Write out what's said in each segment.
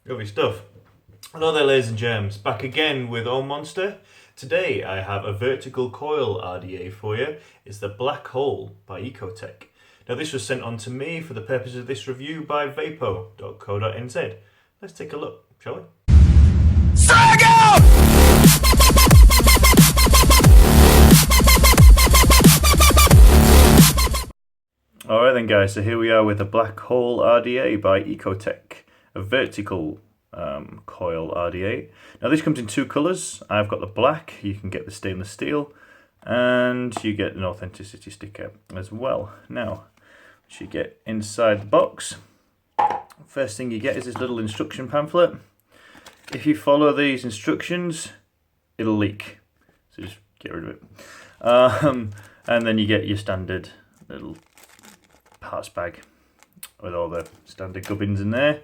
Lovely stuff. Hello there, ladies and germs. Back again with OHMonster. Today I have a vertical coil RDA for you. It's the Black Hole by Eycotech. Now this was sent on to me for the purpose of this review by vapo.co.nz. Let's take a look, shall we? Alright then guys, so here we are with the Black Hole RDA by Eycotech, a vertical coil RDA. Now this comes in two colours. I've got the black, you can get the stainless steel, and you get an authenticity sticker as well. Now, what you get inside the box, first thing you get is this little instruction pamphlet. If you follow these instructions, it'll leak, so just get rid of it. And then you get your standard little parts bag with all the standard gubbins in there.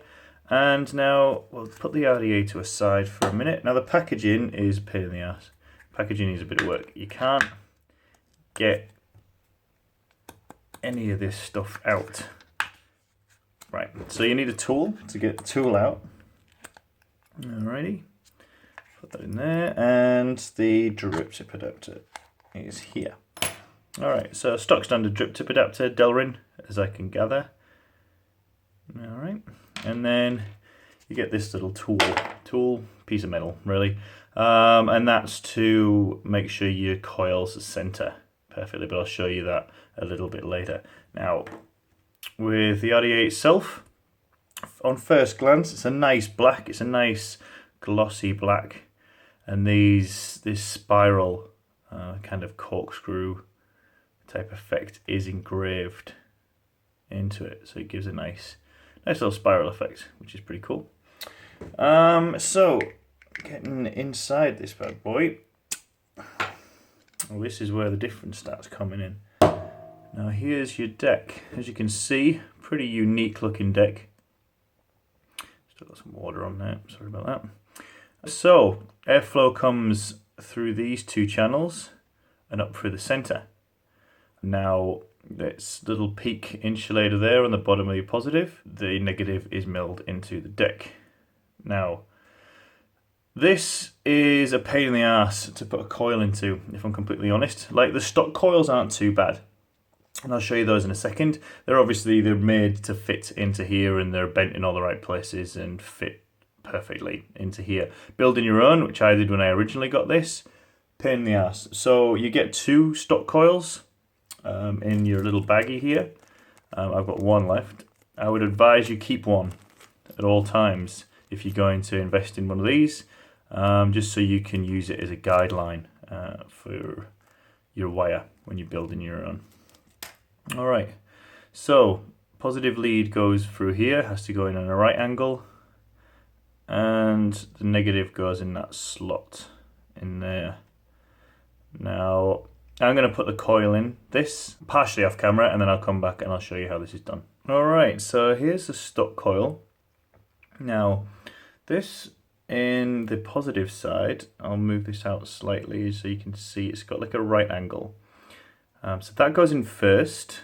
And now we'll put the RDA to a side for a minute. Now the packaging is a pain in the ass. Packaging needs a bit of work. You can't get any of this stuff out. Right, so you need a tool to get the tool out. Alrighty, put that in there, and the drip tip adapter is here. Alright, so stock standard drip tip adapter, Delrin, as I can gather. Alright, and then you get this little tool, piece of metal really, and that's to make sure your coils center perfectly, but I'll show you that a little bit later. Now, with the RDA itself, on first glance, it's a nice black, it's a nice glossy black, and this spiral kind of corkscrew type effect is engraved into it, so it gives a nice little spiral effect, which is pretty cool. So getting inside this bad boy, well, this is where the difference starts coming in. Now here's your deck. As you can see, pretty unique looking deck. Still got some water on there, sorry about that. So airflow comes through these two channels and up through the center. Now, this little peak insulator there on the bottom of your positive, the negative is milled into the deck. Now, this is a pain in the ass to put a coil into, if I'm completely honest. Like, the stock coils aren't too bad, and I'll show you those in a second. They're made to fit into here, and they're bent in all the right places and fit perfectly into here. Building your own, which I did when I originally got this, pain in the ass. So you get two stock coils in your little baggie here. I've got one left. I would advise you keep one at all times if you're going to invest in one of these, just so you can use it as a guideline for your wire when you're building your own. Alright, so positive lead goes through here, has to go in on a right angle, and the negative goes in that slot in there. Now I'm going to put the coil in this partially off camera, and then I'll come back and I'll show you how this is done. Alright, so here's the stock coil. Now this in the positive side, I'll move this out slightly so you can see it's got like a right angle. So that goes in first,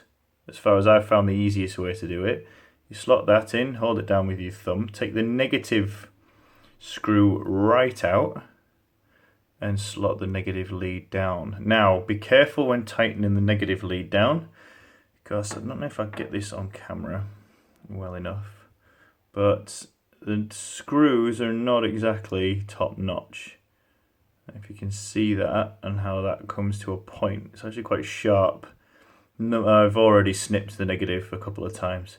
as far as I've found the easiest way to do it. You slot that in, hold it down with your thumb, take the negative screw right out, and slot the negative lead down. Now, be careful when tightening the negative lead down, because I don't know if I get this on camera well enough, but the screws are not exactly top notch. If you can see that and how that comes to a point, it's actually quite sharp. No, I've already snipped the negative a couple of times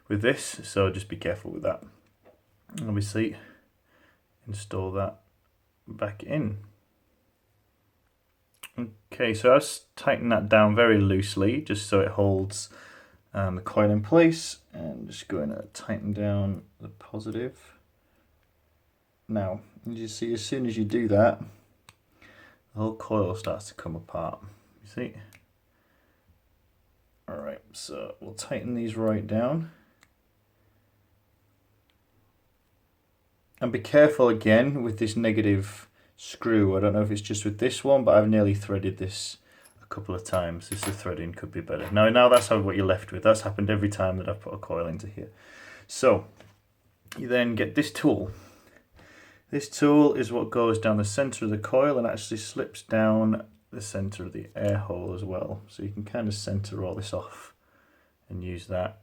with this, so just be careful with that. Obviously, install that back in. Okay, so I've tightened that down very loosely, just so it holds the coil in place, and just going to tighten down the positive. Now, you see, as soon as you do that, the whole coil starts to come apart, you see? Alright, so we'll tighten these right down. And be careful again with this negative screw. I don't know if it's just with this one, but I've nearly threaded this a couple of times. This the threading could be better. Now that's what you're left with. That's happened every time that I've put a coil into here. So you then get this tool. This tool is what goes down the center of the coil and actually slips down the center of the air hole as well. So you can kind of center all this off and use that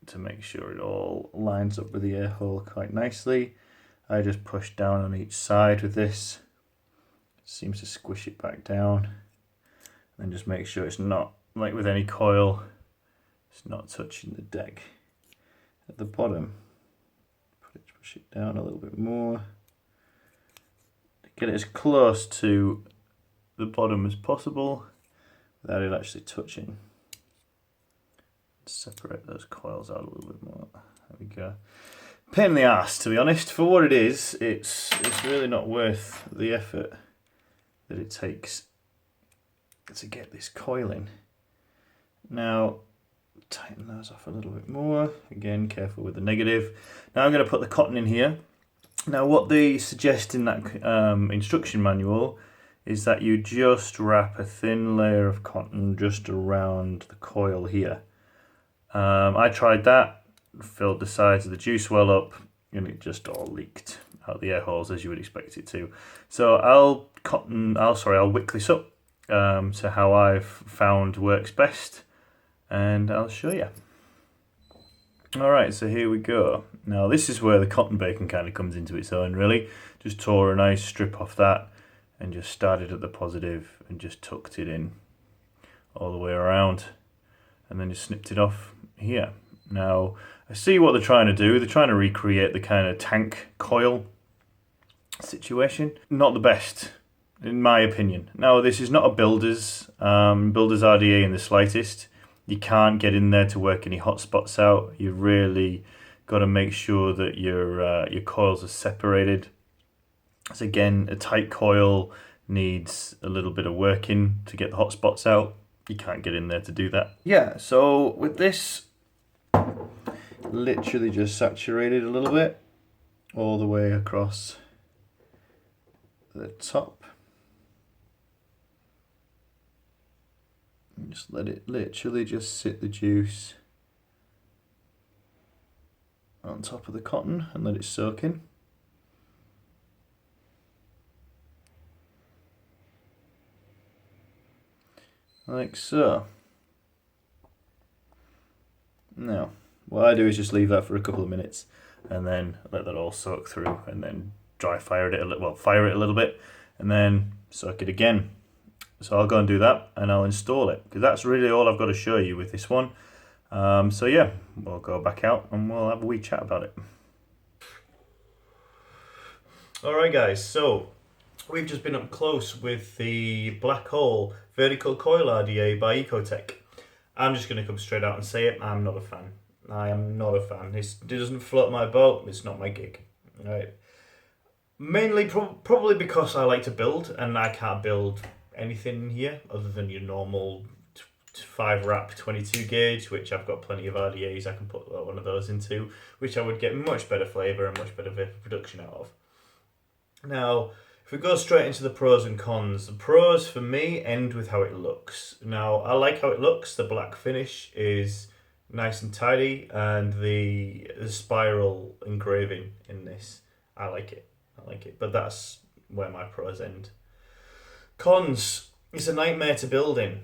to make sure it all lines up with the air hole quite nicely. I just push down on each side with this. It seems to squish it back down. And just make sure it's not, like with any coil, it's not touching the deck. At the bottom, push it down a little bit more. Get it as close to the bottom as possible without it actually touching. Separate those coils out a little bit more. There we go. Pain in the ass, to be honest. For what it is, it's really not worth the effort that it takes to get this coil in. Now, tighten those off a little bit more. Again, careful with the negative. Now I'm going to put the cotton in here. Now what they suggest in that instruction manual is that you just wrap a thin layer of cotton just around the coil here. I tried that, filled the sides of the juice well up, and it just all leaked out the air holes as you would expect it to. So I'll wick this up to how I've found works best, and I'll show you. Alright, so here we go. Now this is where the cotton bacon kind of comes into its own really. Just tore a nice strip off that and just started at the positive and just tucked it in all the way around and then just snipped it off here. Now I see what they're trying to do. They're trying to recreate the kind of tank coil situation. Not the best in my opinion. Now this is not a builder's RDA in the slightest. You can't get in there to work any hot spots out. You really got to make sure that your coils are separated. So again, a tight coil needs a little bit of working to get the hot spots out. You can't get in there to do that. Yeah, so with this, literally just saturated a little bit all the way across the top. And just let it literally just sit the juice on top of the cotton and let it soak in. Like so. Now, what I do is just leave that for a couple of minutes and then let that all soak through and then fire it a little bit and then soak it again. So I'll go and do that and I'll install it because that's really all I've got to show you with this one. So yeah, we'll go back out and we'll have a wee chat about it. Alright guys, so we've just been up close with the black hole vertical coil RDA by Eycotech. I'm just going to come straight out and say it, I'm not a fan. I am not a fan. It doesn't float my boat, it's not my gig. Right. Mainly probably because I like to build and I can't build anything in here other than your normal 5 wrap 22 gauge, which I've got plenty of RDAs I can put one of those into, which I would get much better flavour and much better production out of. Now, if we go straight into the pros and cons, the pros for me end with how it looks. Now, I like how it looks. The black finish is nice and tidy, and the spiral engraving in this, I like it. But that's where my pros end. Cons, it's a nightmare to build in.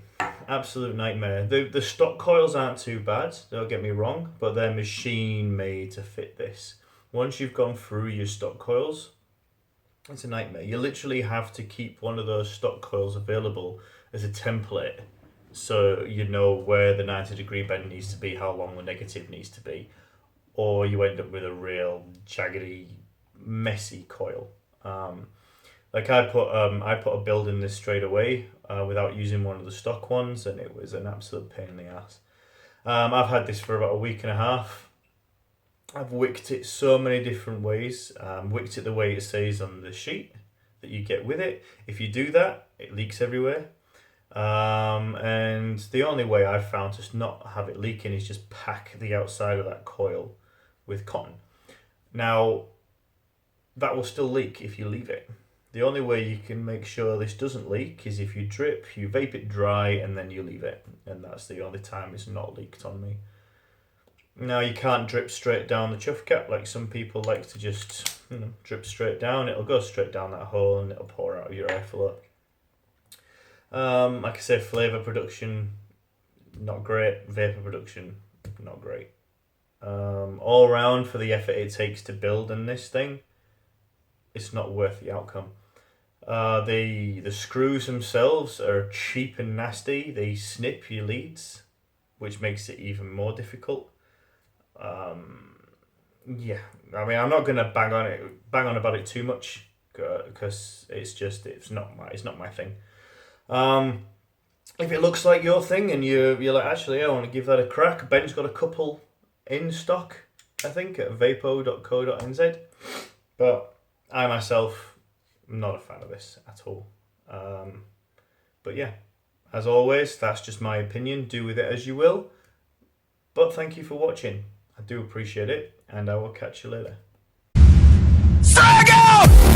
Absolute nightmare. The stock coils aren't too bad, don't get me wrong, but they're machine made to fit this. Once you've gone through your stock coils, it's a nightmare. You literally have to keep one of those stock coils available as a template so you know where the 90-degree bend needs to be, how long the negative needs to be, or you end up with a real jaggedy, messy coil. Like I put a build in this straight away without using one of the stock ones, and it was an absolute pain in the ass. I've had this for about a week and a half. I've wicked it so many different ways. Wicked it the way it says on the sheet that you get with it. If you do that, it leaks everywhere. And the only way I've found to not have it leaking is just pack the outside of that coil with cotton. Now, that will still leak if you leave it. The only way you can make sure this doesn't leak is if you drip, you vape it dry, and then you leave it. And that's the only time it's not leaked on me. Now you can't drip straight down the chuff cap like some people like to just, you know, drip straight down. It'll go straight down that hole and it'll pour out of your airflow. Like I said, flavour production, not great. Vapour production, not great. All around, for the effort it takes to build in this thing, it's not worth the outcome. The screws themselves are cheap and nasty. They snip your leads, which makes it even more difficult. Yeah, I mean, I'm not gonna bang on about it too much because it's not my thing. If it looks like your thing and you're like, actually, I want to give that a crack. Ben's got a couple in stock, I think, at vapo.co.nz, but I myself am not a fan of this at all. But yeah, as always, that's just my opinion. Do with it as you will. But thank you for watching. I do appreciate it, and I will catch you later. Frag out!